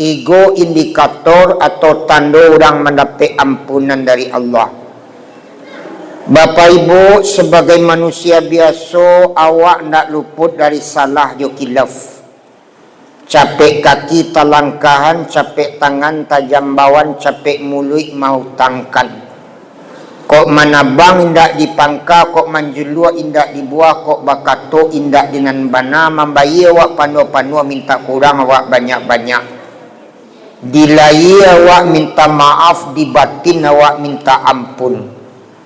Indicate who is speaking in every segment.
Speaker 1: tiga indikator atau tanda orang mendapat ampunan dari Allah. Bapa Ibu, sebagai manusia biasa, awak nak luput dari salah jo kilaf. Capek kaki talangkahan, capek tangan tajam bawan, capek mulut mau tangkan. Kok manabang indak dipangka, kok manjulua indak dibuah, kok bakato indak dengan bana, membayi awak panua-panua minta kurang awak banyak-banyak. Dilai awak minta maaf, di batin awak minta ampun.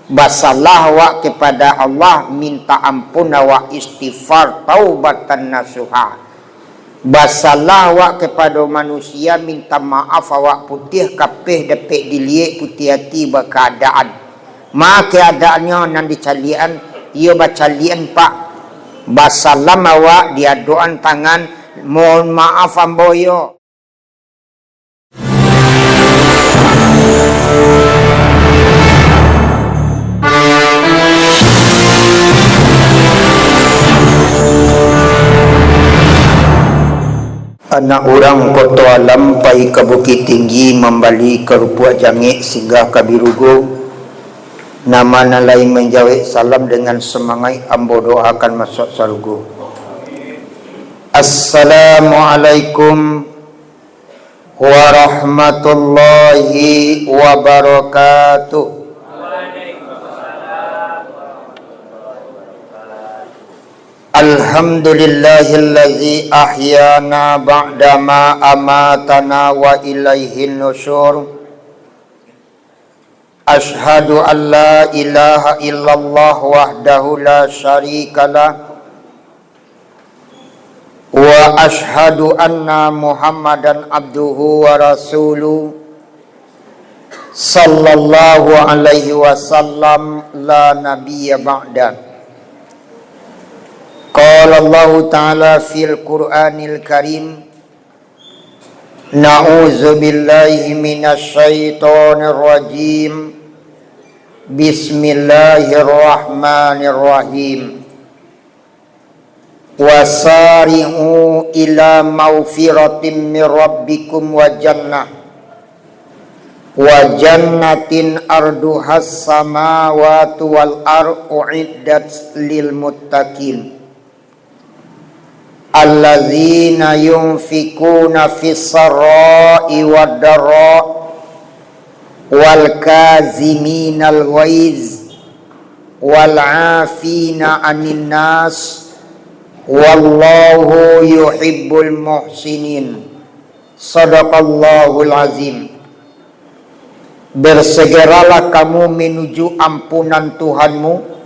Speaker 1: Basalah awak kepada Allah, minta ampun awak istighfar, taubatan nasuha. Basalah awak kepada manusia, minta maaf awak putih kapeh dapet dilihat putih hati berkeadaan. Ma keadaannya nan dicalian, ia bacalian pak. Basalam awak dia doan tangan, mohon maaf amboyo. Anak orang kota alam pai ke Bukit Tinggi membali ke Rupuak Jangik singgah ke Birugo. Nama nalai menjawab salam dengan semangat ambo doakan masuk surga. Assalamualaikum warahmatullahi wabarakatuh. Alhamdulillahillazi ahyana ba'dama amatana wa ilaihin nusyur. Ashhadu an la ilaha illallah wahdahu la syarikalah wa ashhadu anna Muhammadan abduhu wa rasuluh sallallahu alaihi wasallam la nabiyya ba'da. Qala Allah Ta'ala fil Qur'anil Karim, na'udzu billahi minasy syaithanir rajim. Bismillahirrahmanirrahim. Wasari'u ila maghfiratin min rabbikum wa jannatin arduhas samawati wal ardu uiddat lil muttaqin. Alladzina yunfikuna fis sarai wad dharra wal kaziminal ghaiz wal afina 'anil nas wallahu yuhibbul muhsinin. Shadaqallahul azim. Bersegeralah kamu menuju ampunan Tuhanmu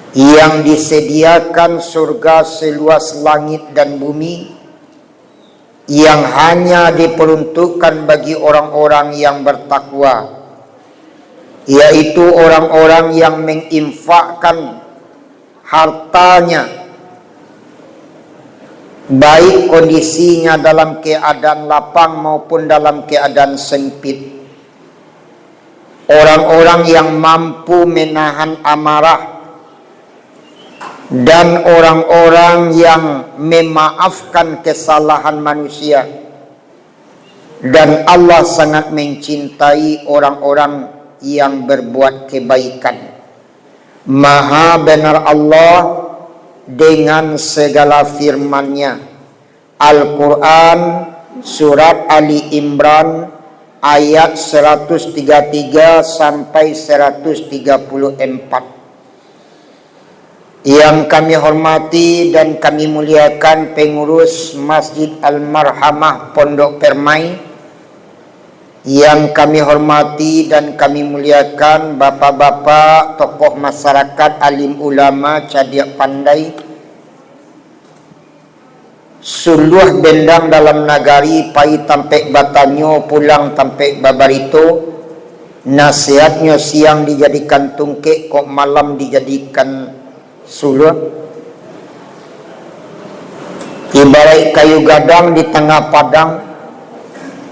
Speaker 1: yang disediakan surga seluas langit dan bumi, yang hanya diperuntukkan bagi orang-orang yang bertakwa, yaitu orang-orang yang menginfakkan hartanya, baik kondisinya dalam keadaan lapang maupun dalam keadaan sempit. Orang-orang yang mampu menahan amarah, dan orang-orang yang memaafkan kesalahan manusia. Dan Allah sangat mencintai orang-orang yang berbuat kebaikan. Maha benar Allah dengan segala firman-Nya. Al-Quran surat Ali Imran ayat 133 sampai 134. Yang kami hormati dan kami muliakan pengurus Masjid Al-Marhamah Pondok Permai, yang kami hormati dan kami muliakan bapak-bapak tokoh masyarakat, alim ulama, cadiak pandai, suluh bendang dalam nagari, pai tampek batanyo pulang tampek babarito, nasihatnya siang dijadikan tungkek, kok malam dijadikan suluh. Ibarat kayu gadang di tengah padang,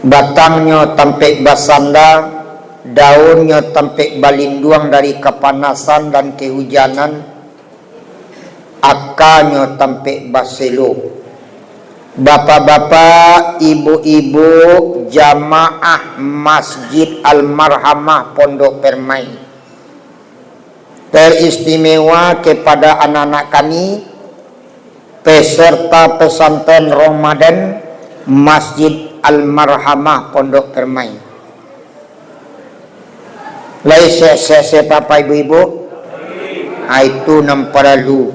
Speaker 1: batangnya tampek basanda, daunnya tampek balinduang dari kepanasan dan kehujanan, akarnya tampek baselo. Bapak-bapak, ibu-ibu jamaah Masjid Al-Marhamah Pondok Permai, teristimewa kepada anak-anak kami peserta pesantren Ramadan Masjid Al-Marhamah Pondok Permai. Laisa Bapak ibu-ibu, itu nampak lalu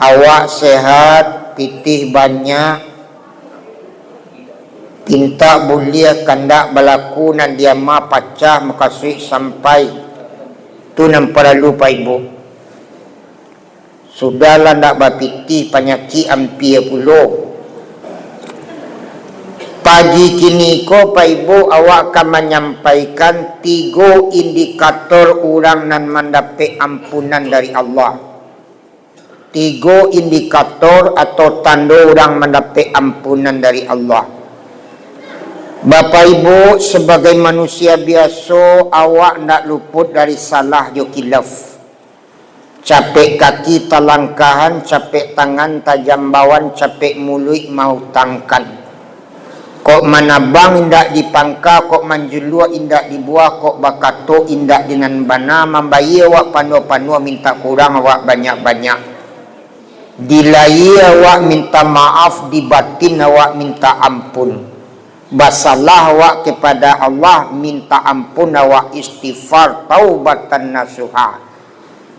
Speaker 1: awak sehat, pitih banyak, pinta bulia kandak berlaku nan dia ma pacah makasih sampai tu nampak lalu Pak Ibu. Sudahlah ndak bapiti penyakit ampia pulo. Pagi kini ko Pak Ibu awak akan menyampaikan 3 indikator orang nan mendapat ampunan dari Allah. 3 indikator atau tanda orang mendapat ampunan dari Allah. Bapak Ibu sebagai manusia biasa awak nak luput dari salah jo kilaf. Capek kaki talangkahan, capek tangan tajam bawan, capek mulut mau tangkan. Kok manabang indak dipangka, kok manjulua indak dibuah, kok bakato indak dengan bana, membayi awak panu-panu minta kurang awak banyak-banyak. Dilai awak minta maaf, di batin awak minta ampun. Basalah awak kepada Allah, minta ampun awak istighfar taubatan nasuha.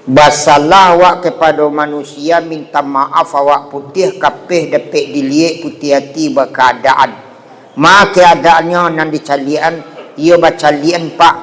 Speaker 1: Basalah awak kepada manusia, minta maaf awak putih kapeh dapet dilihat putih hati berkeadaan. Ma keadaannya nan dicalian, ia bacalian Pak.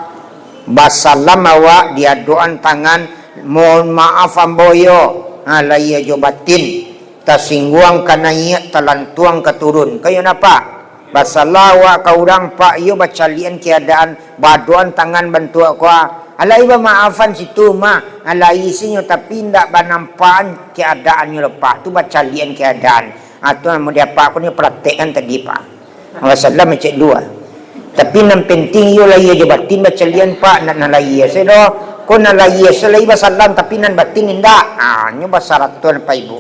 Speaker 1: Basalam awak dia doan tangan, mohon maaf amboyo. Laya jo batin tasingguang kana iya talantuang keturun kayo napa basalah wa ka urang Pak yo bacalian keadaan baduan tangan bantu aku alai ba maafan situ mah alai sinyo tapi ndak banampaan keadaannya lepas tu bacalian keadaan atau mau dia Pak aku ni praktekkan tadi Pak wasallam cek 2 tapi yang penting yo laya jo batin bacalian Pak nak laya sedo ko na laya selai basalam tapi nan batin indak. Nyo basaratun Pak Ibu.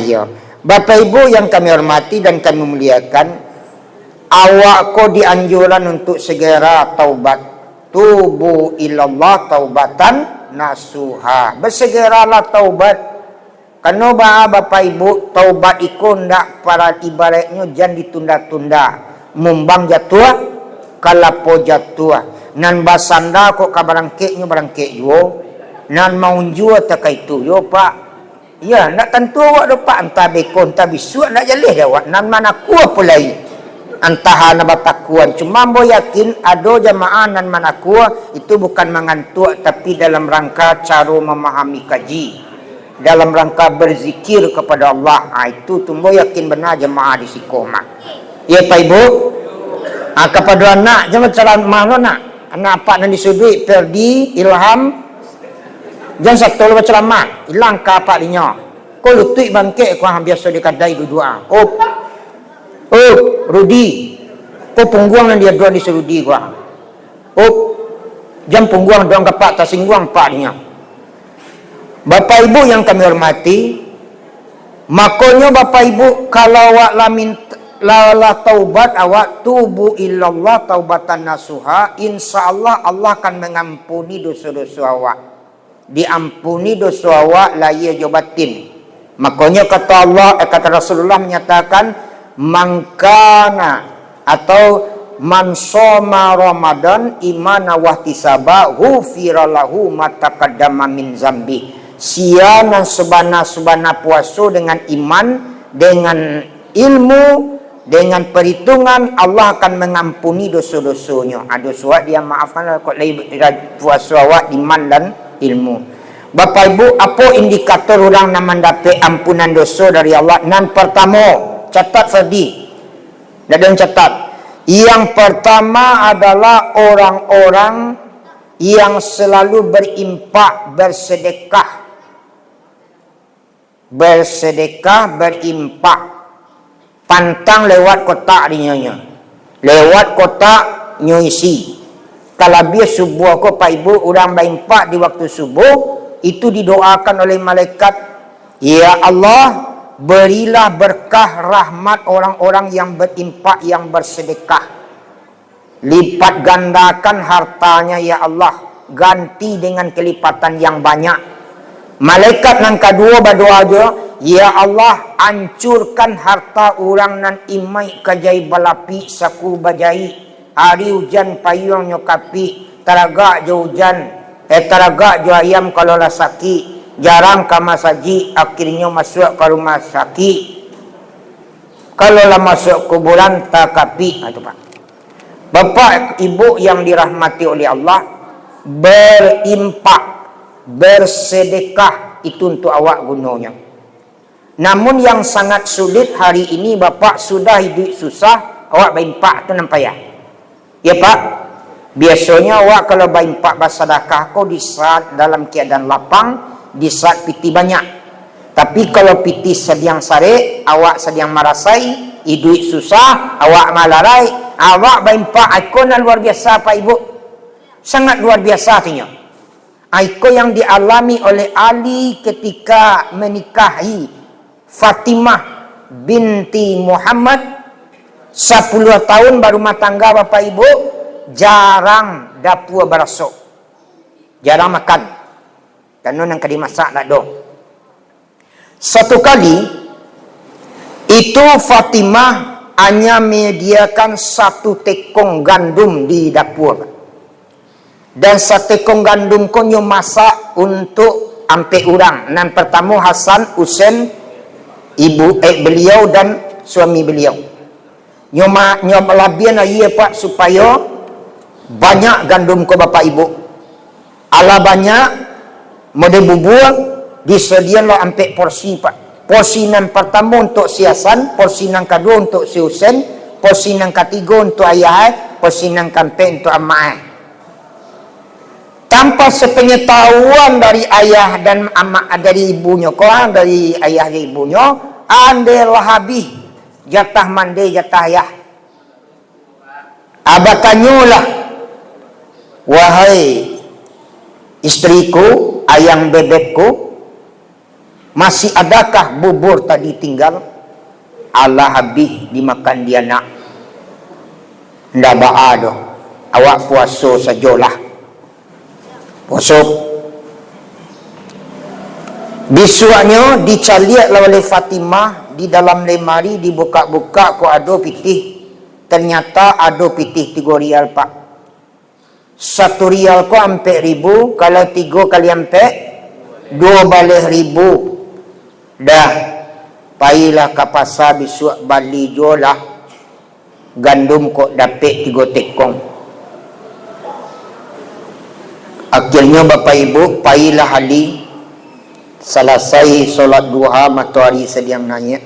Speaker 1: Yo. Bapak Ibu yang kami hormati dan kami muliakan, awak ko dianjuran untuk segera taubat. Tubu ilallah taubatan nasuha. Bersegeralah taubat. Kano ba Bapak Ibu taubat iku ndak para ibaratnya jangan ditunda-tunda. Mumbang jatuh kalapo jatuh. Nan basanda kok kabarangkeknya barangkek yo nan maunjua tak itu yo Pak ya nak tentu awak do Pak entah bekon entah bisu nak jalih dah awak nan mana kuah pulai entah na batakuan cuma bo yakin ado jamaah nan mana kuah itu bukan mengantuk tapi dalam rangka cara memahami kaji dalam rangka berzikir kepada Allah itu tumbo yakin benar jamaah di sikoma ya Pak Ibu kepada anak jangan cara mana nak anak apa nanti sudut perdi ilham jangan satu lepas ceramah hilang ke apa dinya kau lutut bangkit kau biasa dikadai dua Rudi kau pungguang dan dia dua di serudi kau jam pungguang doang kepak tak singguang pak dinya Bapak Ibu yang kami hormati makanya Bapak Ibu kalau awak la taubat awak tubu illallah taubatan nasuha insyaallah Allah akan mengampuni dosa-dosa awak diampuni dosa awak laya jobatin makanya kata Allah kata Rasulullah menyatakan mangkana atau man shoma Ramadan imana wahtisaba ghufira lahu ma taqaddama min zambi siana subana puasa dengan iman dengan ilmu dengan perhitungan Allah akan mengampuni dosa-dosanya. Dosa dia maafkan kok puasa awak iman dan ilmu. Bapak Ibu, apa indikator orang nak mendapat ampunan dosa dari Allah? Nan pertama, catat Ferdi. Dan catat. Yang pertama adalah orang-orang yang selalu berimpak, bersedekah. Berimpak. Pantang lewat kotak dinya. Lewat kotak nyuisi. Kalau biar subuh ko Pak Ibu orang berimpak di waktu subuh itu didoakan oleh malaikat, ya Allah berilah berkah rahmat orang-orang yang berinfak, yang bersedekah. Lipat gandakan hartanya ya Allah, ganti dengan kelipatan yang banyak. Malaikat yang kedua berdoa je, ya Allah, hancurkan harta orang nan imai kajai balapi saku bajai. Hari hujan payung nyokapi, teraga je hujan, teraga je ayam kalau lah sakit. Jarang kama saji, akhirnya masuk ke rumah sakit. Kalau lah masuk kuburan takapi. Itu Pak. Bapak ibu yang dirahmati oleh Allah, berimpak, bersedekah itu untuk awak gunanya. Namun yang sangat sulit hari ini, bapak sudah hidup susah, awak berimpak tu nampak ya? Ya Pak, biasanya awak kalau berimpak bersedekah kau di saat dalam keadaan lapang, di saat piti banyak. Tapi kalau piti sediang sare, awak sediang marasai, hidup susah, awak malarai, awak berimpak ikon luar biasa Pak Ibu. Sangat luar biasa artinya. Ikon yang dialami oleh Ali ketika menikahi Fatimah binti Muhammad, 10 tahun baru rumah tangga Bapak Ibu, jarang dapur berasuk, jarang makan. Karena yang kadi masak tak ada. Satu kali itu Fatimah hanya menyediakan 1 tekong gandum di dapur. Dan 1 tekong gandum konyo masak untuk ampe orang. Yang pertama Hasan, Husain, beliau dan suami beliau. Nyoma labian aye Pak supaya banyak gandum ke Bapak Ibu. Ala banyak mode bubur disedialah ampe porsi Pak. Porsi yang pertama untuk si Hasan, porsi yang kedua untuk si Husain, porsi yang ketiga untuk ayah, porsi yang keempat untuk amak. Tanpa sepengetahuan dari ayah dan amak, dari ibunya, korang dari ayah dan ibunya, adalah habis jatah mandi, jatah ayah. Abah tanyalah, wahai istriku, ayang bebekku, masih adakah bubur tadi tinggal? Allah habis dimakan dia nak. Ndak ada. Awak puasa sajalah. Puasa. Besoknya dicaliaklah oleh Fatimah di dalam lemari, dibuka-buka kok ada pitih. Ternyata ada pitih 3 rial Pak. 1 rial kok ampe 1.000, kalau 3 kali ampe 12.000. Dah, pailah ke pasar besok bali jualah gandum kok dapat 3 tekong. Akhirnya Bapak Ibu pailah Ali, selesai solat duha matahari sedang naik.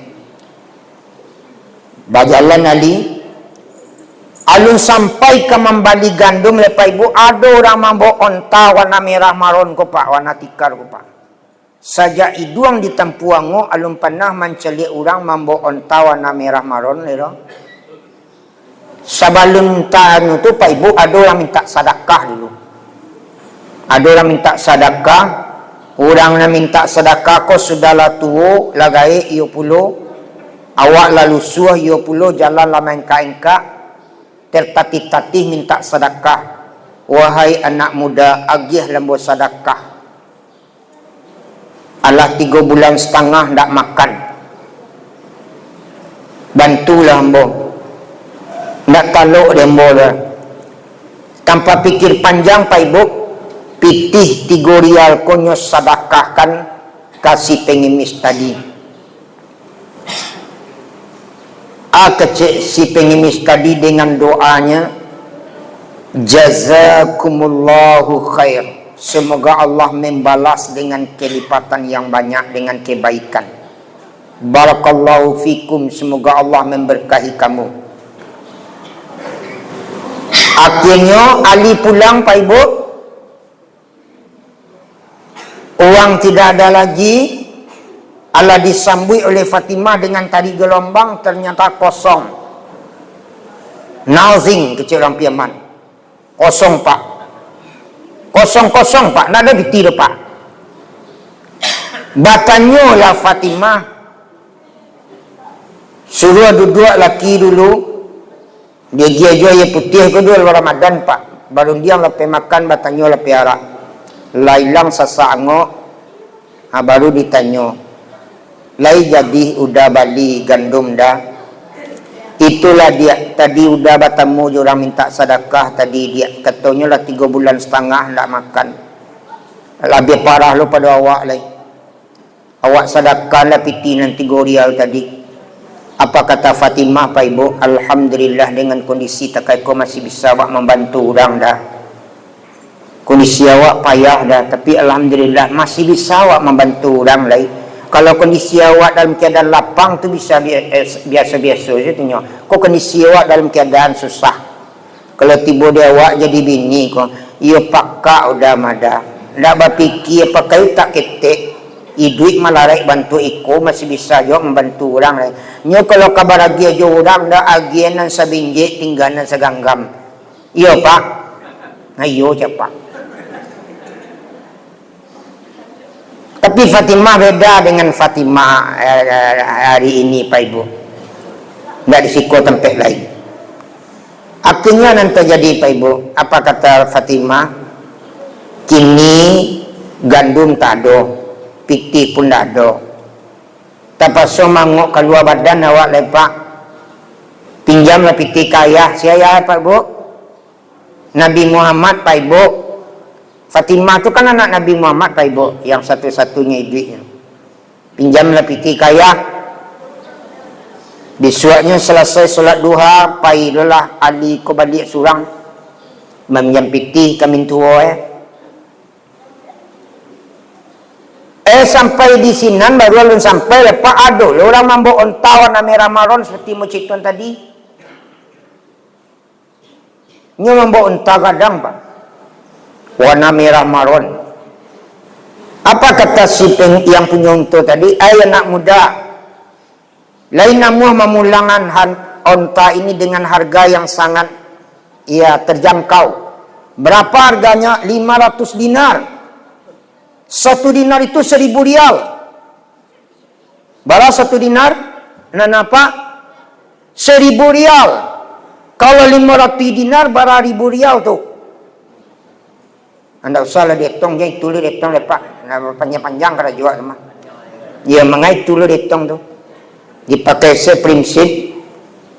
Speaker 1: Berjalan Ali, alun sampai ke membali gandum Bapak Ibu, ada orang membawa onta warna merah maron ko Pak, warna tikar ko Pak. Saja iduang di Tampuango alun pernah menceli orang membawa onta warna merah maron lero. Sebelum tahun itu Pak Ibu ada orang minta sedekah dulu. Ada orang minta sedekah, orang yang minta sedekah ko sudahlah tua, lagai iyo pulo, awak lalu suah iyo pulo, jalan lama engka-engka, tertatih-tatih minta sedekah. Wahai anak muda, agih lembu sedekah. Alah 3 bulan setengah ndak makan. Bantulah lembu. Ndak taluk lembu dah. Tanpa pikir panjang Pak Ibu, pitih 3 rial konyo sedekahkan kasih pengemis tadi. Kecik si pengemis tadi dengan doanya, jazakumullahu khair, semoga Allah membalas dengan kelipatan yang banyak, dengan kebaikan. Barakallahu fikum, semoga Allah memberkahi kamu. Akhirnya Ali pulang Pak Ibu, uang tidak ada lagi. Allah disambui oleh Fatimah dengan tali gelombang, ternyata kosong. Nazing kecil orang Piaman. Kosong Pak. Kosong Pak, tak ada bitir Pak. Batanyolah Fatimah, Suruh duduk laki dulu. Dia jual yang putih ke dulu Ramadan pak. Baru dia lepas makan batangnya lepas arak. Lailang sasangok. Baru ditanya. Lai jadi udah bali gandum dah. Itulah dia. Tadi udah bertemu orang minta sedekah. Tadi dia katanya lah 3 bulan setengah tak makan. Lebih parah lo pada awak lai. Awak sedekah lah piti nanti 3 rial tadi. Apa kata Fatimah Pak Ibu? Alhamdulillah dengan kondisi takaiku masih bisa awak membantu orang dah. Kondisi awak payah dah, tapi alhamdulillah masih bisa awak membantu orang lain. Kalau kondisi awak dalam keadaan lapang tu bisa biasa-biasa je tanya. Kok kondisi awak dalam keadaan susah. Kalau tiba dia awak jadi bini kau, ia pakak udah mada. Ndak berfikir pakai tak ketek. Duit malarai bantu iko masih bisa juga membantu orang lain. Nyo kalau kabar agia jo orang dah agian nan sabinje tinggalan seganggam. Iya pak. Ayo cepat. Tapi Fatimah beda dengan Fatimah hari ini Pak Ibu. Ndak disiko tempat lain. Akhirnya nanti jadi Pak Ibu. Apa kata Fatimah? Kini gandum tak ada. Piti pun tak ada. Tapaso mangok keluar badan awak lepak. Pinjamlah piti kaya. Saya Pak Ibu. Nabi Muhammad Pak Ibu. Fatimah tu kan anak Nabi Muhammad Pak Ibu. Yang satu-satunya ibunya. Pinjamlah piti kaya. Besoknya selesai solat duha. Pailah Ali ko balik surang. Meminjam piti kami tua sampai di sinan baru alun sampai lepas aduh orang mambo ontawan merah maron seperti mucituan tadi nyo mambo onta kadang pak warna merah maron. Apa kata si yang punya unta tadi? Anak muda lain namuh memulangan onta ini dengan harga yang sangat terjangkau. Berapa harganya? 500 dinar. 1 dinar itu 1000 rial. Bara 1 dinar, nanapa? 1000 rial. Kalau 500 dinar, bara 1000 rial tu. Anda usahlah dihitung, jangan tulis dihitung lepak. Panjang-panjang kada jual mah. Ya mengai tulis dihitung tu. Dipakai seprinsip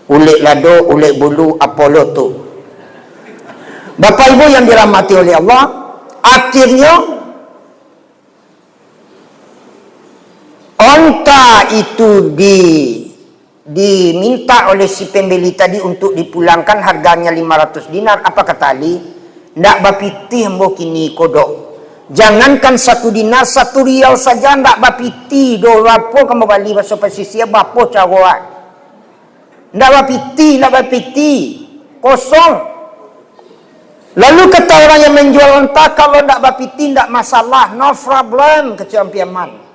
Speaker 1: ulik lado, ulik bulu, Apollo tu. Bapak Ibu yang dirahmati oleh Allah, akhirnya onta itu diminta oleh si pembeli tadi untuk dipulangkan harganya 500 dinar. Apa kata Ali? Ndak bapiti hembo kini kodok. Jangankan 1 dinar, 1 rial saja ndak bapiti. Do lapo kamu bali bahasa pesisir bapo cawa. Ndak bapiti. Kosong. Lalu kata orang yang menjual onta, kalau ndak bapiti ndak masalah, no problem kecampiaman.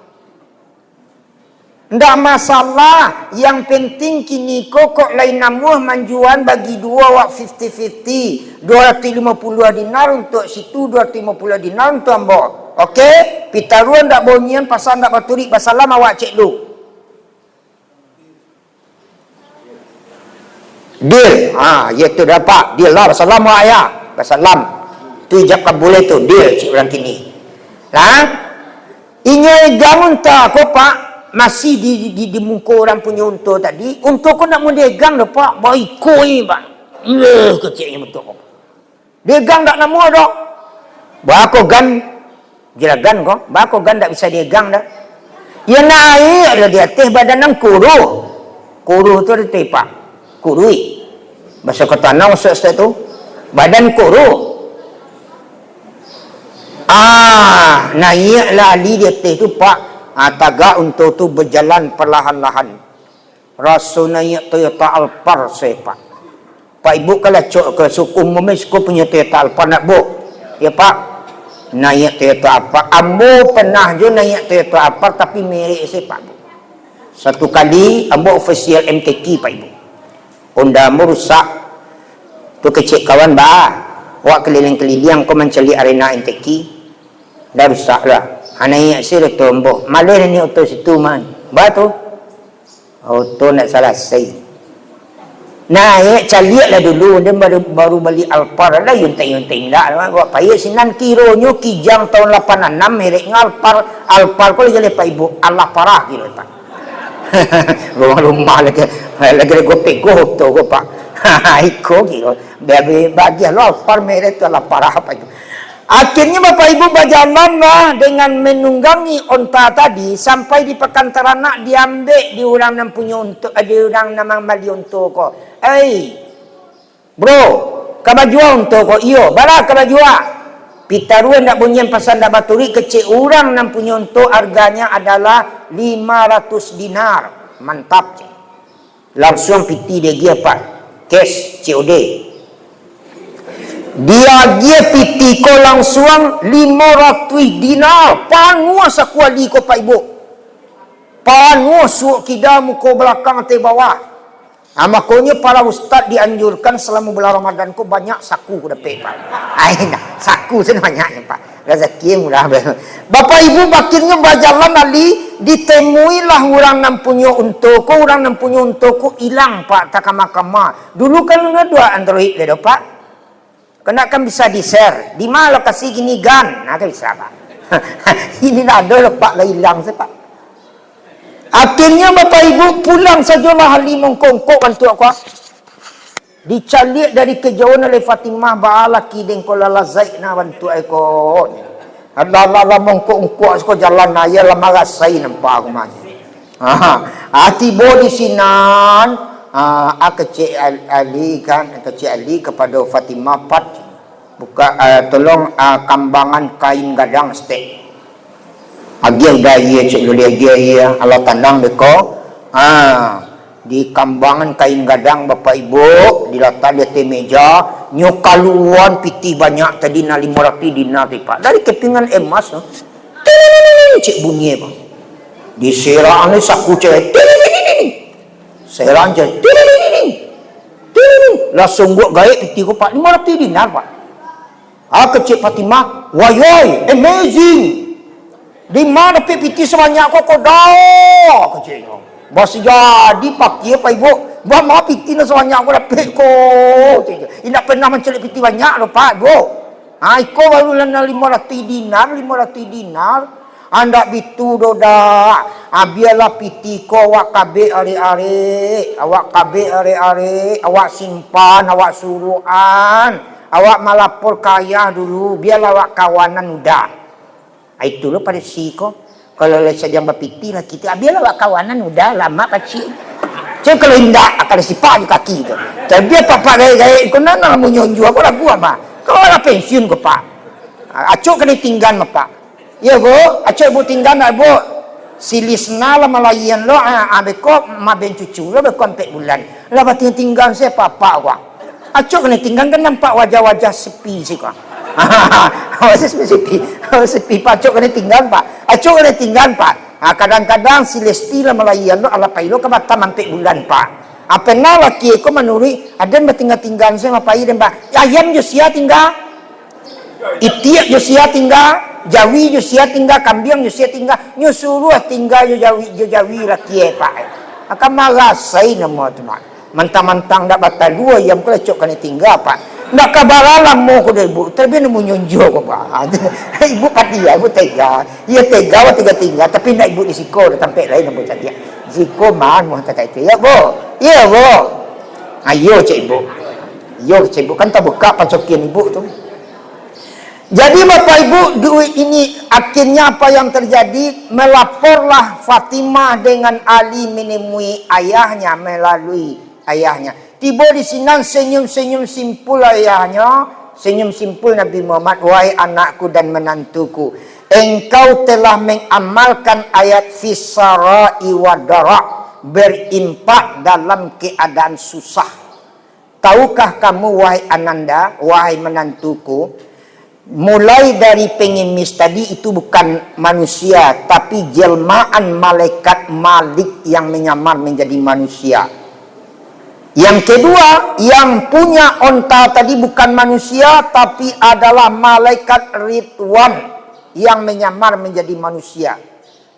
Speaker 1: Ndak masalah, yang penting kini kok lain namuh manjuan bagi dua wak 50-50. 250 dinar untuk situ, 250 dinar untuk ambo. Okey? Pitaruan ndak bonyian pasal ndak baturik basalam awak cek lu. Deal. Iaitu dapat. Deal lah basalam awak ya. Basalam. Tu ijab kabul itu. Deal cik orang kini. Inya gangun tak kok pak? Masih di muka orang punya unta tadi. Unta kau nak mau degang dah pak. Baik koi pak. Kecilnya betul. Degang tak nak mau dah. Bako gan. Jelagan kau. Bako gan tak bisa degang dah. Ya naik lah di atas badan nang kuru. Kuru tu ada pak. Kurui. Bahasa kata nang ustaz tu. Badan kuru. Naiklah Ali di atas tu pak. Tagak untuk tu berjalan perlahan-lahan. Rasa naik Toyota Alphard saya pak. Pak Ibu kalau cok ke suku umumnya suku punya Toyota Alphard nak bu. Ya pak. Naik Toyota Alphard. Ambo pernah je naik Toyota Alphard tapi merek saya pak. Satu kali ambo official MTQ pak Ibu. Honda ambo rusak. Tu kecil kawan bah. Wak keliling-keliling kau mencari arena MTQ. Dah rusak lah. Anak saya tu ambo. Malah ni auto situ man. Batu. Auto nak selesai. Naik caliak lah dulu. Dia baru beli Alphard lah. Yunting-yunting lah. Buat payah sinan kironya. Kijang tahun 86. Mereknya Alphard ko lagi lepas ibu. Allah parah kira pak. Rumah-rumah lagi. Lagi gopek-gop tu ko pak. Iko kira. Bagi Allah Alphard merek tu Allah parah apa itu. Akhirnya Bapak Ibu berjalan lah dengan menunggangi onta tadi sampai di pekan teranak diambil di orang yang punya untuk di orang namang bali untuk ko. Bro, kabajua untuk ko iyo, bara kabajua. Pitaruan nak bunyi pasal dak baturi kecil orang yang punya untuk harganya adalah 500 dinar. Mantap. Langsung piti dia pak. Cash COD. Dia piti ko langsung 500 dinar. Panguas aku ali ko Pak Ibu. Panguas suuk kida muka belakang te bawah. Makanya para ustaz dianjurkan selama bulan Ramadan ko banyak saku ko dapat Pak. Saku sen banyaknya Pak. Rezeki murah. Bapak Ibu akhirnya berjalan ali ditemuilah orang yang punya untuk ko, orang yang punya untuk ko hilang Pak tak mahkamah. Dulu kan ada Android le Pak. Kena kan bisa di-share. Di mana lokasi gini gan? Nah, kan bisa Pak. Ini ada Pak lah hilang saya Pak. Akhirnya Bapak Ibu pulang sajalah Ali mengkongkok bantu aku. Dicalik dari kejauhan oleh Fatimah ba'ala kideng ko lalazai na bantu aku. Allah mengkongkok aku jalan naya lah marasai nampak aku mana. Tiba di sinan. Kecil Ali kepada Fatimah Pat tolong kambangan kain gadang stek. Agian daya cik luli agian Allah tandang deko. Di kambangan kain gadang Bapak Ibu diletak di atas meja nyokaluan piti banyak tadi na 500 dinar Pak. Dari kepingan emas no. Cik bunyi Pak. Diserang ni saku cik. Saya ranjat, langsung buat gaya piti ko Pak, 500 dinar Pak. Kecil Fatimah, wayoi, amazing. Di mana piti sebanyak kok dah, kecil. Bos jadi pakai Pak Ibu, buat mau piti sebanyak ko dapat ko. Tidak pernah mencari piti banyak loh Pak Ibu. Iko baru lana 500 dinar. Anda bitu doda. Biarlah piti ko awak kabe are-are. Awak simpan, awak suruhan. Awak malapor kaya dulu. Biarlah awak kawanan udah. Itu loh pada siko. Kalau saja berpiti lah kita. Biarlah awak kawanan udah lama kecil. Cuma kalau indah akan sipak di kaki tu. Tapi biar papa gaya-gaya. Kau nak mau nyonju aku lagu apa? Kau lah pensiun ko Pak. Acuk kena tinggal Pak. Ya Bu, acak Bu tinggal nak Bu. Silisna lah Malayan lo, beko maben cucu lo beko 4 bulan. Lah batin tinggal saya papa gua. Acak kena tinggal kan nampak wajah-wajah sepi sih gua. Sepi Pak, acak kena tinggal Pak. Acak kena tinggal Pak. Kadang-kadang silesti lah Malayan lo ala pailo ke Batam 4 bulan Pak. Apa nak laki ko menuri ada bertinggal-tinggal saya mapai dan Pak. Ayam jo sia tinggal. Itiak jo sia tinggal. Jawi je sia tinggal, kambing je sia tinggal, nyusuruh tinggal je jawi laki Pak. Akan marah saya nama tu Mak. Mentang-mentang dak batal dua yang kelecok kena tinggal Pak. Nak kabar lama ko dah Ibu, tapi nak menyonjo ko Pak. Ibu pati Ibu tega. Ia tega wa tinggal tapi nak Ibu di siko tempat lain nak buat dia. Siko man mau tak itu. Ya Bu. Ya Bu. Ayo cik Ibu. Yo cik Ibu kan tak buka pacokin Ibu tu. Jadi Bapak Ibu, duit ini akhirnya apa yang terjadi? Melaporlah Fatimah dengan Ali menemui ayahnya melalui ayahnya. Tiba di sini senyum-senyum simpul ayahnya, senyum simpul Nabi Muhammad, wahai anakku dan menantuku, engkau telah mengamalkan ayat fisara'i wadara, berimpak dalam keadaan susah. Tahukah kamu wahai Ananda, wahai menantuku, mulai dari pengemis tadi itu bukan manusia, tapi jelmaan malaikat Malik yang menyamar menjadi manusia. Yang kedua, yang punya onta tadi bukan manusia, tapi adalah malaikat Ridwan yang menyamar menjadi manusia.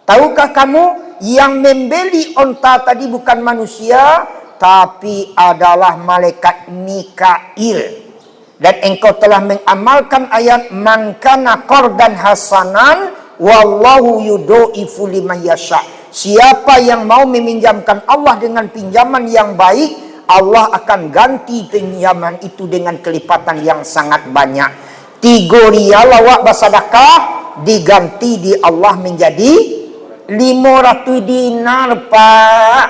Speaker 1: Tahukah kamu yang membeli onta tadi bukan manusia, tapi adalah malaikat Mikail. Dan engkau telah mengamalkan ayat man kana qardan hasanan wallahu yudaifu liman yasha. Siapa yang mau meminjamkan Allah dengan pinjaman yang baik, Allah akan ganti pinjaman itu dengan kelipatan yang sangat banyak. 3 rial awak bersedekah, diganti di Allah menjadi 500 dinar, Pak.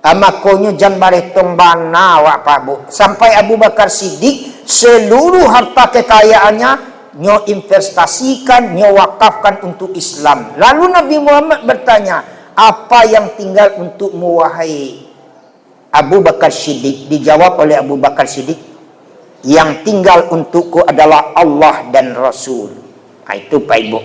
Speaker 1: Makonyo jan baretong bana awak Pak Bu. Sampai Abu Bakar Siddiq seluruh harta kekayaannya nyo investasikan, nyo wakafkan untuk Islam. Lalu Nabi Muhammad bertanya, apa yang tinggal untukmu wahai Abu Bakar Siddiq? Dijawab oleh Abu Bakar Siddiq, yang tinggal untukku adalah Allah dan Rasul. Itu Pak Ibu.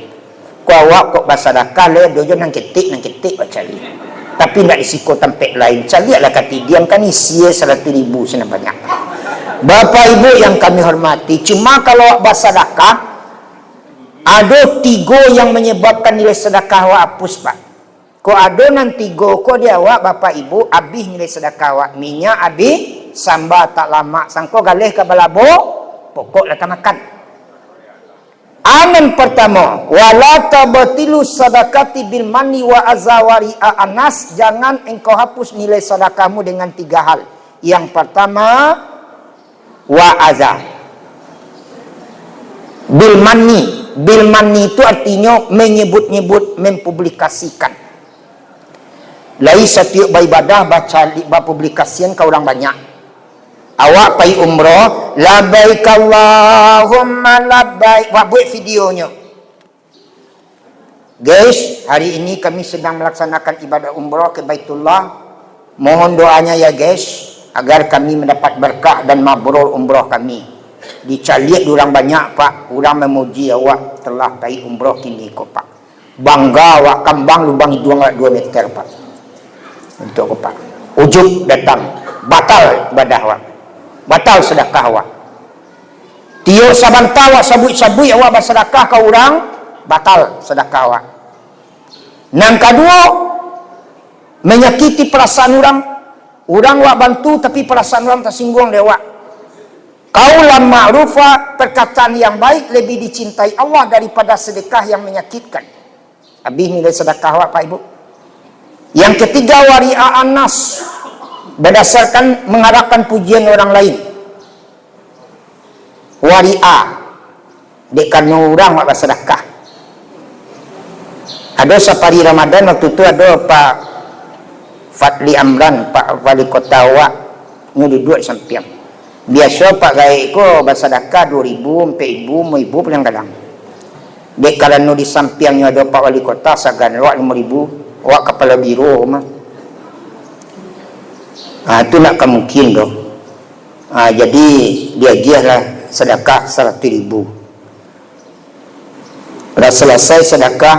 Speaker 1: Kau awak kok bersedekah le dojo nang ketik baca li. Tapi nak risiko tempat lain. Carilah kata diam kan isi 100,000 sana banyak. Bapak Ibu yang kami hormati, cuma kalau bersedekah ada 3 yang menyebabkan nilai sedekah awak hapus, Pak. Ko ada nan 3 ko dia awak Bapak Ibu habis nilai sedekah awak. Minyak habis, sambal tak lama, sangko galih ke balabo, pokok lah tak makan. Aman pertama, wala tabatilu sadaqati bil mani wa azawari anas, jangan engkau hapus nilai sedekahmu dengan 3 hal. Yang pertama, wa azza. Bil mani itu artinya menyebut-nyebut, mempublikasikan. Lai setiap beribadah baca publikasian ke orang banyak. Awak pergi umrah, labbaik Allahumma labbaik, buat videonya. Guys, hari ini kami sedang melaksanakan ibadah umrah ke Baitullah. Mohon doanya ya guys, agar kami mendapat berkah dan mabrur umrah kami. Dicaliak orang banyak Pak, orang memuji awak telah pergi umrah kini kok Pak. Bangga awak kambang lubang hidung 2 meter Pak. Untuk Pak. Ujub datang, batal ibadah awak. Batal sedekah awak. Tiuk sabanta awak sabui awak bersedekah ke orang, batal sedekah awak. Yang kedua, menyakiti perasaan orang. Orang awak bantu tapi perasaan orang tersinggung dia awak. Qaulan ma'rufa, perkataan yang baik lebih dicintai Allah daripada sedekah yang menyakitkan. Habis nilai sedekah awak Pak Ibu. Yang ketiga, wari'a anas, berdasarkan mengharapkan pujian orang lain. Wari'a, dekan orang mak bersedekah. Ada safari Ramadan waktu itu ada Pak Fadli Amran, Pak Wali Kota awak ngudi duit sampiang. Biasa Pak Gai ko bersedekah 2,000, 4,000, 5,000 kadang-kadang. Dek kalau di sampiangnya ada Pak Wali Kota sagan awak 5,000, awak kepala biro mah. Itu nak kemungkin doh. Jadi dia giahlah sedekah 100,000. Dah selesai sedekah,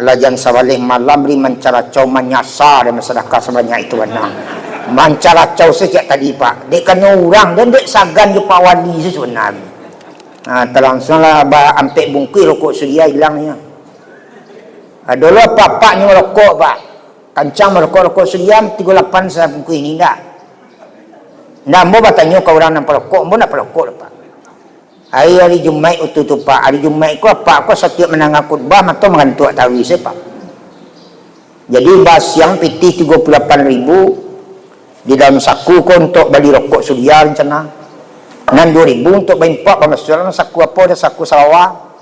Speaker 1: lajan sawalih malam ri mencaracau menyasar dan sedekah sebanyak itu benar. Mencaracau sejak tadi Pak. Dek kena orang dan dek sagan je Pak Wali sebenarnya. Terlangsunglah ampek bungkus rokok sedia hilangnya. Dulu papaknya merokok Pak. Kancang merokok sedia 38 saya bungkus ini enggak. Nah, mau bertanya ke orang yang perokok, mau nak perokok Pak. Hari Jumaat itu tu Pak. Hari Jumaat ko apa? Ko setiap menangah khutbah atau mengantuk tawi saya Pak. Jadi bahas siang pitih 38,000 di dalam saku ko untuk beli rokok sudia rencana. Dan 2,000 untuk baimpak pemasukan saku apa ada saku sawah.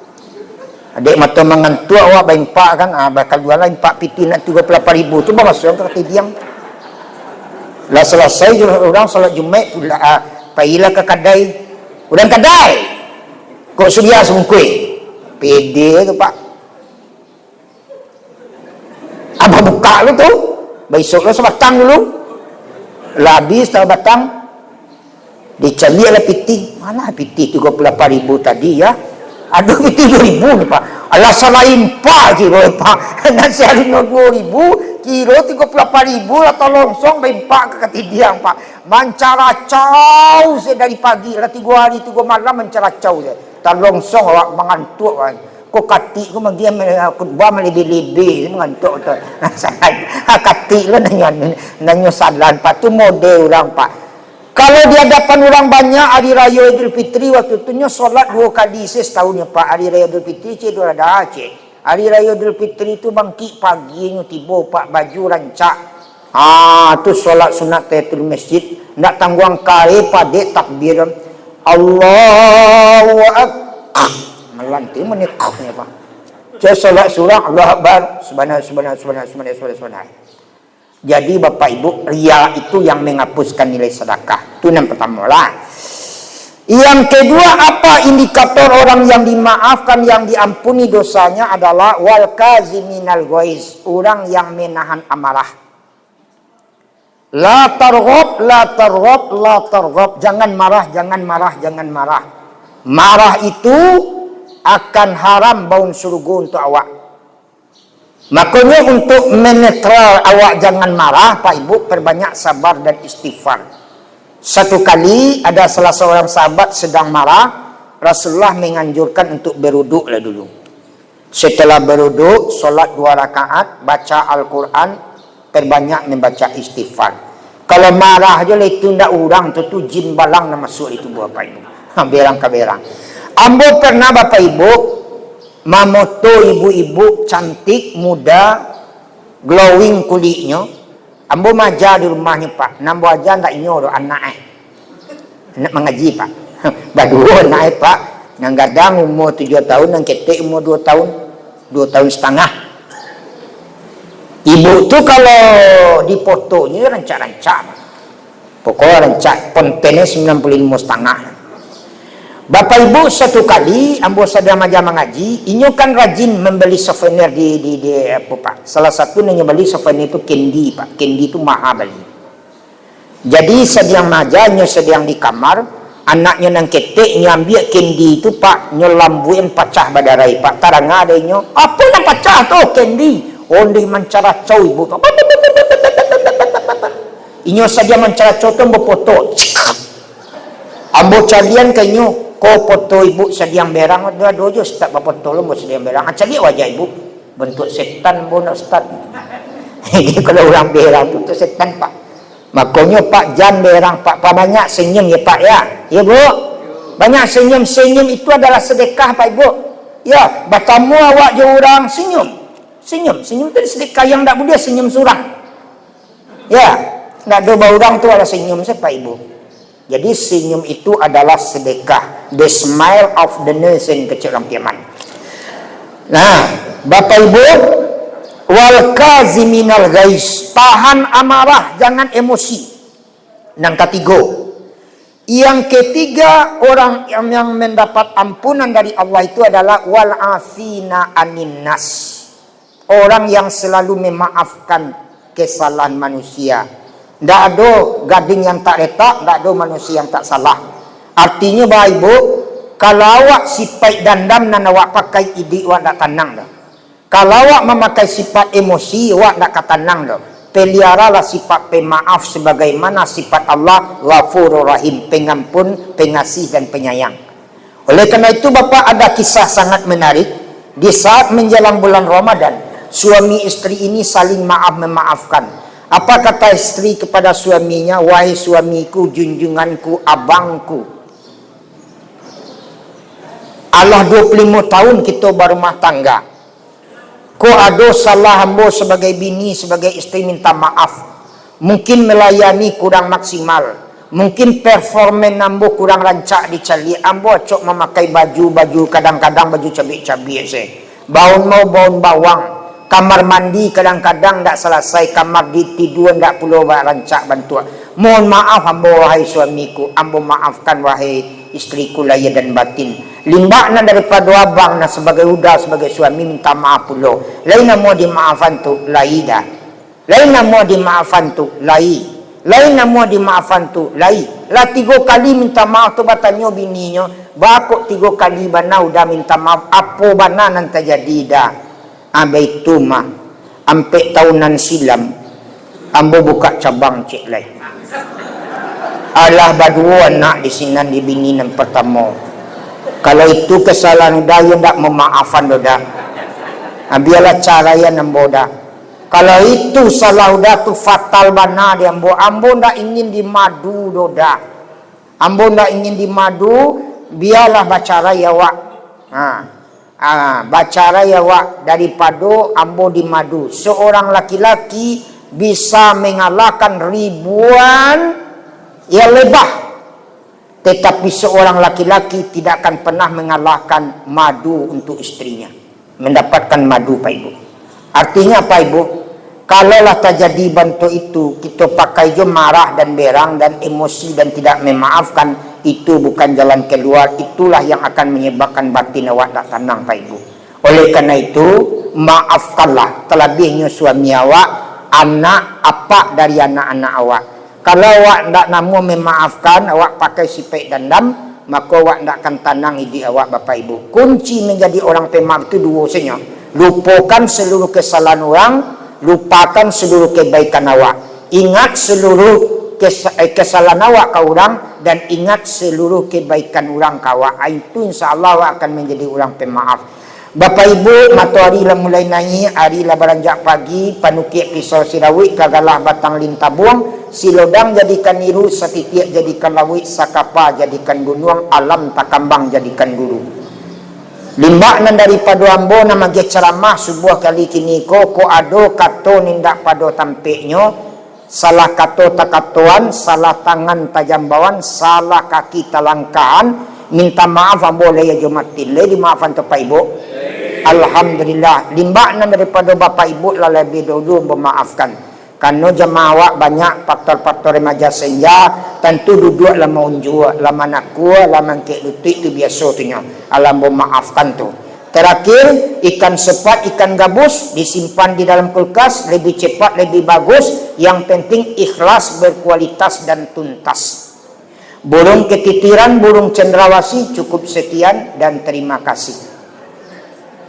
Speaker 1: Adik mata mengantuk awak baimpak kan, bakal jualan impak pitih nak 38,000 tu pemasukan ke tidiang. Lah selesai orang salat Jumaat pula pergilah ke kedai. Udang kedai. Kok sudia sungkui. Pede tu Pak. Apa buka lu tu? Besok lu sebatang dulu. Lah habis tahu batang. Dicari lah pitih. Mana pitih 38,000 tadi ya? Aduh pitih 2,000 ni Pak. Alah salah impak kira Pak. Nanti hari 2,000 kilo 38,000 atau longsong bimpak ke ketidiang Pak. Mencaracau saya dari pagi lah 3 hari 3 malam mencaracau saya. Tak longsong awak mengantuk kan. Ko kati ko magiam khutbah malibi-libi mengantuk tu. Kati lo nanyo salan Pak tu model orang Pak. Kalau di hadapan orang banyak hari raya Idul Fitri waktu tu nyo solat 2 kali setahunnya Pak. Hari raya Idul Fitri cik dua dah cik. Hari raya Idul Fitri tu bangkit pagi nyo tiba Pak baju rancak. Tu solat sunat tahiyatul masjid. Ndak tangguang kare pade takbir. Allahu Akbar. Melanti menikahnya Pak. Saya solat surah Allah Akbar. Subhanallah. Jadi Bapak Ibu, riya itu yang menghapuskan nilai sedekah. Itu yang pertama lah. Yang kedua, apa indikator orang yang dimaafkan, yang diampuni dosanya adalah wal kaziminal ghaiz, orang yang menahan amarah. La targhab, la targhab, la targhab. Jangan marah, jangan marah, jangan marah. Marah itu akan haram baun surga untuk awak. Makanya untuk menetral awak jangan marah, Pak Ibu, perbanyak sabar dan istighfar. Satu kali ada salah seorang sahabat sedang marah, Rasulullah menganjurkan untuk beruduklah dulu. Setelah beruduk, solat 2 rakaat, baca Al-Quran, perbanyak membaca istighfar. Kalau marah aja lah itu ndak urang, tu jin balang nak masuk itu Bapak Ibu. Berang ke berang. Ambo pernah Bapak Ibu mamoto ibu-ibu cantik, muda, glowing kulitnya. Ambo maja di rumahnya Pak. Nambo aja ndak nyoro anak anak mengaji Pak. Badua anak Pak. Nang gadang umur 7 tahun, nang ketek umur 2 tahun, 2 tahun setengah. Ibu tu kalau dipotonya rancak-rancak. Pokoknya rancak penpennya 95 setengah. Bapak Ibu satu kali ambo sedang maja mengaji, inyo kan rajin membeli souvenir di apa Pak. Salah satu yang beli souvenir itu candy Pak. Candy itu mahal beli. Jadi sedang maja nyo sedang di kamar, anaknya nang ketek nyo ambil candy itu Pak, nyo lambuin pecah badarai Pak. Tarang ada nyo, apa yang pecah tuh candy? Onde mancara cow ibu Pak. Inyo saja mancara cow tu berfoto. Ambo calian kanyo ko foto ibu sediang berang ada dojo start foto lo mo sediang berang cali wajah ibu bentuk setan bo nak start. Jadi kalau orang berang itu setan Pak. Makanya Pak jan berang Pak banyak senyum ya Pak ya. Ya Bu. Banyak senyum itu adalah sedekah Pak Ibu. Ya, batamu awak je orang senyum itu sedekah yang tak boleh senyum surang. Ya, nak do orang tu ada senyum saya Pak Ibu. Jadi senyum itu adalah sedekah. The smile of the nation kecil orang kiamat. Nah, Bapak Ibu, wal kaziminal ghaiz, tahan amarah, jangan emosi. Yang ketiga. Yang ketiga, orang yang mendapat ampunan dari Allah itu adalah wal afina anin nas. Orang yang selalu memaafkan kesalahan manusia. Tidak ada gading yang tak letak, tidak ada manusia yang tak salah. Artinya Bapak Ibu, kalau awak sifat dandam dan awak pakai ide, awak tak tenang dah. Kalau awak memakai sifat emosi, awak tak tenang dah. Peliharalah sifat pemaaf sebagaimana sifat Allah Ghafurur Rahim, pengampun, pengasih dan penyayang. Oleh karena itu Bapak, ada kisah sangat menarik. Di saat menjelang bulan Ramadan, suami istri ini saling memaafkan. Apa kata istri kepada suaminya? Wahai suamiku, junjunganku, abangku. Allah 25 tahun kita berumah tangga. Ko ada salah hamba sebagai bini, sebagai istri minta maaf. Mungkin melayani kurang maksimal. Mungkin performen ambo kurang rancak dicali. Ambo cok memakai baju kadang-kadang baju cabik-cabik saya. Baun bawang. Kamar mandi kadang-kadang tak selesai, kamar di tidur tak perlu rancak bantuan. Mohon maaf hamba wahai suamiku, hamba maafkan wahai istriku lahir dan batin. Limbakna daripada abang na sebagai udah sebagai suami minta maaf pula. Lain mau dimaafan tu laida. Lain mau dimaafan tu lai. Lain mau dimaafan tu lai. Lah 3 kali minta maaf tu batanyo bininya. Bakok 3 kali bana udah minta maaf. Apa bana nanti jadi dah. Abai tu mah ampe tahunan silam ambo buka cabang cik lain. Alah badua anak di sini di bini yang pertama. Kalau itu kesalahan dah, you tak memaafkan dah. Biarlah cara yang namboda. Kalau itu salah dah tu fatal bana dia ambo. Ambo tak ingin dimadu doda. Ambo tak ingin dimadu, biarlah bacara ya wak. Bacara ya wak daripada ambo dimadu. Seorang laki-laki bisa mengalahkan ribuan yang lebah. Tetapi seorang laki-laki tidak akan pernah mengalahkan madu untuk istrinya. Mendapatkan madu, Pak Ibu. Artinya apa, Ibu? Kalaulah terjadi bentuk itu, kita pakai je marah dan berang dan emosi dan tidak memaafkan, itu bukan jalan keluar. Itulah yang akan menyebabkan batin awak tak tenang, Pak Ibu. Oleh karena itu, maafkanlah terlebihnya suami awak, anak apa dari anak-anak awak. Kalau awak tak namu memaafkan, awak pakai sifat dendam, maka awak tak akan tenang hidup awak, Bapak Ibu. Kunci menjadi orang pemaaf itu dua saja. Lupakan seluruh kesalahan orang, lupakan seluruh kebaikan awak. Ingat seluruh kesalahan awak ke orang, dan ingat seluruh kebaikan orang ke awak. Itu insyaAllah awak akan menjadi orang pemaaf. Bapak Ibu, matahari lah mulai naik, hari lah beranjak pagi, panukik pisau sirawik, kagalah batang lintabung, silodang jadikan niru, setitiak jadikan lawik, sakapa jadikan gunung, alam takambang jadikan guru. Limbaknan daripada ambo nama ge ceramah sebuah kali kini ko ado kato nindak pada tampeknya, salah kato takatuan, salah tangan tajambawan, salah kaki talangkaan, minta maaf ambo laya jumatin, laya dimaafan tu Pak Ibu. Alhamdulillah, limbaknan daripada Bapak Ibu lah lebih dulu memaafkan. Karena jemaah banyak faktor-faktor remaja senja, tentu duduk lama unjua, lama nak kuah, lama kek lutik tu biasa tu nya. Alam memaafkan tu. Terakhir, ikan sepat, ikan gabus disimpan di dalam kulkas, lebih cepat, lebih bagus. Yang penting ikhlas, berkualitas dan tuntas. Burung ketitiran, burung cendrawasih, cukup sekian dan terima kasih.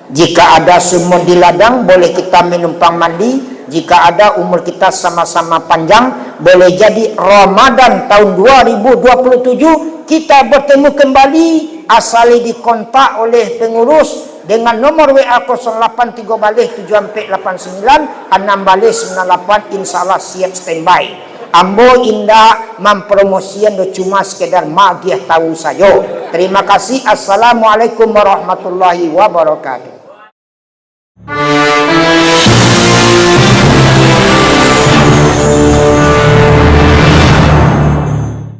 Speaker 1: Jika ada sumur di ladang, boleh kita menumpang mandi. Jika ada umur kita sama-sama panjang, boleh jadi Ramadan tahun 2027 kita bertemu kembali, asal dikontak oleh pengurus dengan nomor WA 083 7 74 89 6 98. InsyaAllah siap standby. Ambo indah mempromosikan cuma sekedar magiah tahu saja. Terima kasih. Assalamualaikum warahmatullahi wabarakatuh.